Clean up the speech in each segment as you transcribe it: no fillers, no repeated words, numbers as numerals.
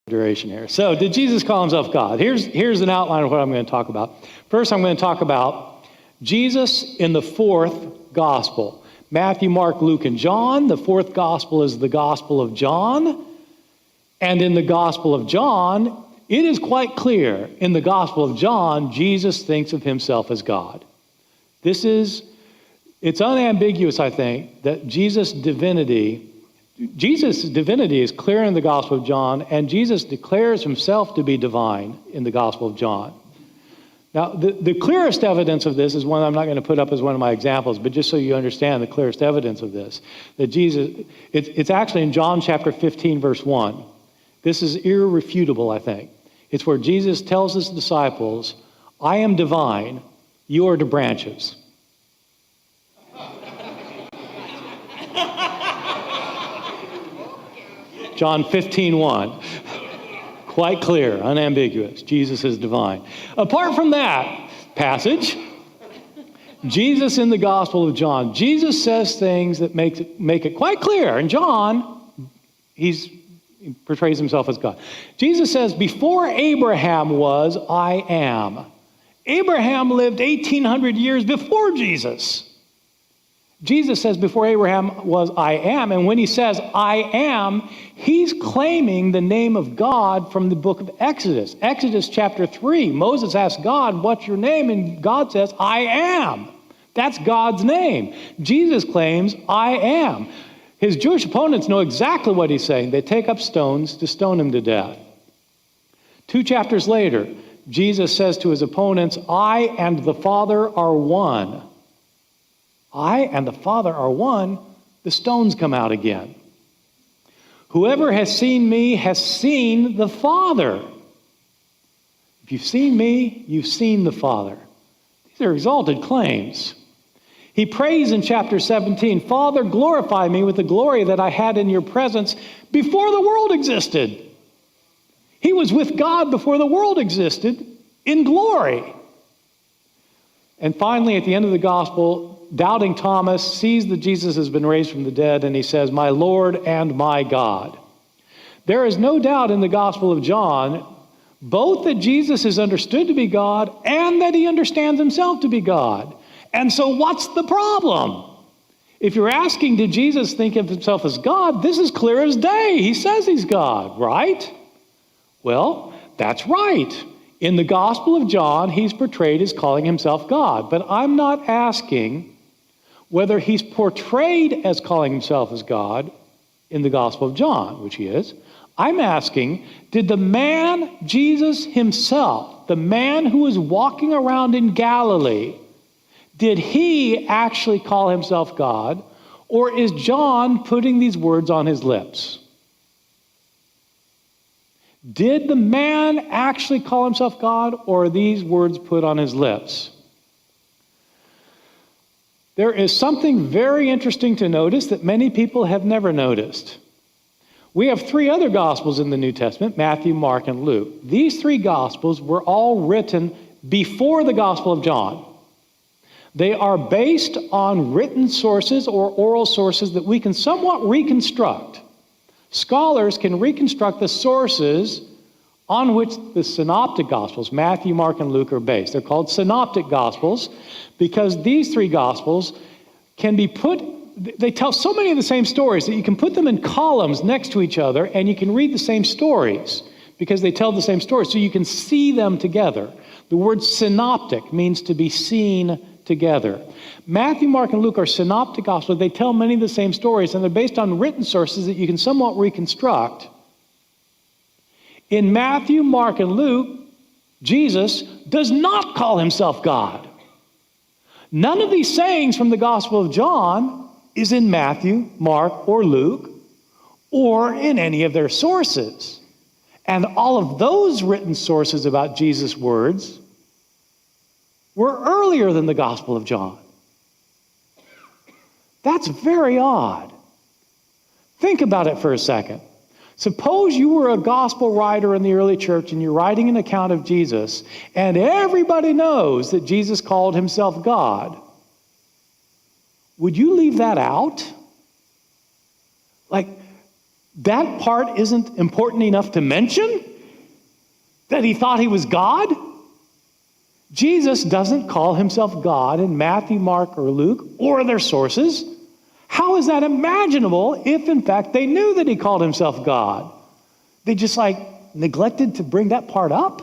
duration here. So, did Jesus call himself God? Here's an outline of what I'm going to talk about. First, I'm going to talk about Jesus in the fourth gospel. Matthew, Mark, Luke, and John. The fourth gospel is the Gospel of John. And in the Gospel of John, it is quite clear in the Gospel of John, Jesus thinks of himself as God. It's unambiguous, I think, that Jesus' divinity is clear in the Gospel of John, and Jesus declares himself to be divine in the Gospel of John. Now, the clearest evidence of this is one I'm not going to put up as one of my examples, but just so you understand the clearest evidence of this, that Jesus, it's actually in John chapter 15, verse 1. This is irrefutable, I think. It's where Jesus tells his disciples, I am divine, you are the branches. John 15:1. Quite clear, unambiguous. Jesus is divine. Apart from that passage, Jesus in the Gospel of John, Jesus says things that make it quite clear. In John, he portrays himself as God. Jesus says, before Abraham was, I am. Abraham lived 1,800 years before Jesus. Jesus says, before Abraham was, I am. And when he says, I am, he's claiming the name of God from the book of Exodus. Exodus chapter 3, Moses asks God, what's your name? And God says, I am. That's God's name. Jesus claims, I am. His Jewish opponents know exactly what he's saying. They take up stones to stone him to death. 2 chapters later, Jesus says to his opponents, I and the Father are one. I and the Father are one. The stones come out again. Whoever has seen me has seen the Father. If you've seen me, you've seen the Father. These are exalted claims. He prays in chapter 17, Father, glorify me with the glory that I had in your presence before the world existed. He was with God before the world existed in glory. And finally, at the end of the gospel, doubting Thomas sees that Jesus has been raised from the dead, and he says, my Lord and my God. There is no doubt in the Gospel of John, both that Jesus is understood to be God and that he understands himself to be God. And so what's the problem? If you're asking, did Jesus think of himself as God, this is clear as day. He says he's God, right? Well, that's right. In the Gospel of John, he's portrayed as calling himself God. But I'm not asking whether he's portrayed as calling himself as God in the Gospel of John, which he is. I'm asking, did the man, Jesus himself, the man who was walking around in Galilee, did he actually call himself God, or is John putting these words on his lips? Did the man actually call himself God, or are these words put on his lips? There is something very interesting to notice that many people have never noticed. We have 3 other Gospels in the New Testament, Matthew, Mark, and Luke. These 3 Gospels were all written before the Gospel of John. They are based on written sources or oral sources that we can somewhat reconstruct. Scholars can reconstruct the sources on which the synoptic Gospels, Matthew, Mark, and Luke, are based. They're called synoptic Gospels because these 3 Gospels can be they tell so many of the same stories that you can put them in columns next to each other and you can read the same stories because they tell the same stories, so you can see them together. The word synoptic means to be seen together. Matthew, Mark, and Luke are synoptic Gospels. They tell many of the same stories, and they're based on written sources that you can somewhat reconstruct. In Matthew, Mark, and Luke, Jesus does not call himself God. None of these sayings from the Gospel of John is in Matthew, Mark, or Luke, or in any of their sources. And all of those written sources about Jesus' words were earlier than the Gospel of John. That's very odd. Think about it for a second. Suppose you were a gospel writer in the early church and you're writing an account of Jesus, and everybody knows that Jesus called himself God. Would you leave that out? Like, That part isn't important enough to mention? That he thought he was God? Jesus doesn't call himself God in Matthew, Mark, or Luke, or their sources. How is that imaginable if, in fact, they knew that he called himself God? They just neglected to bring that part up?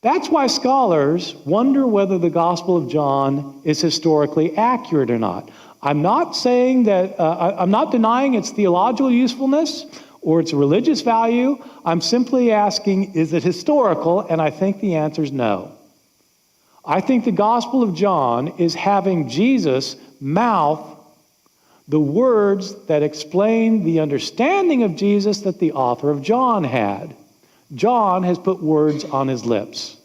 That's why scholars wonder whether the Gospel of John is historically accurate or not. I'm not saying that, I'm not denying its theological usefulness or its religious value. I'm simply asking, is it historical? And I think the answer is no. I think the Gospel of John is having Jesus mouth the words that explain the understanding of Jesus that the author of John had. John has put words on his lips,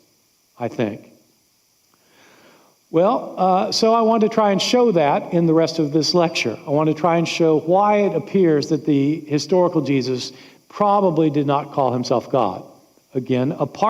I think. Well, so I want to try and show that in the rest of this lecture. I want to try and show why it appears that the historical Jesus probably did not call himself God. Again, apart